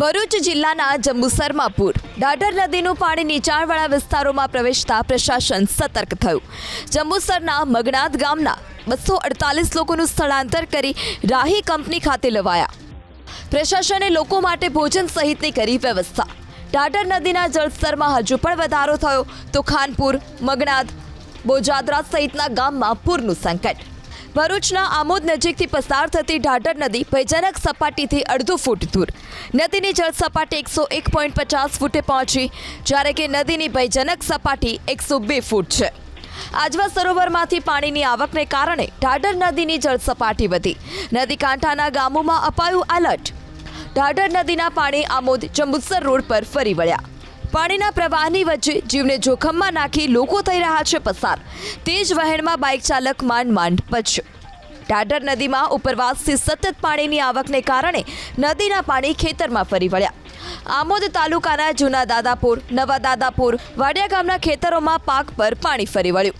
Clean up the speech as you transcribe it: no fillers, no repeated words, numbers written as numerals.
ભરૂચ જિલ્લાના જંબુસરમાં પૂર. ઢાઢર નદીનું પાણી નીચાણવાળા વિસ્તારોમાં પ્રવેશતા પ્રશાસન સતર્ક થયું. જંબુસરના મગનાદ ગામના 248 લોકોનું સ્થળાંતર કરી રાહી કંપની ખાતે લવાયા. પ્રશાસને લોકો માટે ભોજન સહિતની કરી વ્યવસ્થા. ઢાઢર નદીના જળસ્તરમાં હજુ પણ વધારો થયો તો ખાનપુર, મગનાદ, બોજાદરા સહિતના ગામમાં પૂરનું સંકટ. ભરૂચના આમોદ નજીકથી પસાર થતી ઢાઢર નદી ભયજનક સપાટીથી 1.5 ફૂટ દૂર. નદીની જળ સપાટી 101.50 ફૂટે પહોંચી, જ્યારે કે નદીની ભયજનક સપાટી 102 ફૂટ છે. આજવા સરોવરમાંથી પાણીની આવકને કારણે ઢાઢર નદીની જળ સપાટી વધી. નદી કાંઠાના ગામોમાં અપાયું એલર્ટ. ઢાઢર નદીના પાણી આમોદ જંબુસર રોડ પર ફરી વળ્યા. પાણીના પ્રવાહની વચ્ચે જીવને જોખમમાં નાખી લોકો થઈ રહ્યા છે પસાર. તેજ વહેણમાં બાઇક ચાલક માંડ બચ્યો. ઢાઢર નદીમાં ઉપરવાસથી સતત પાણીની આવકને કારણે નદીના પાણી ખેતરમાં ફરી વળ્યા. આમોદ તાલુકાના જૂના દાદાપુર, નવા દાદાપુર, વાડિયા ગામના ખેતરોમાં પાક પર પાણી ફરી વળ્યું.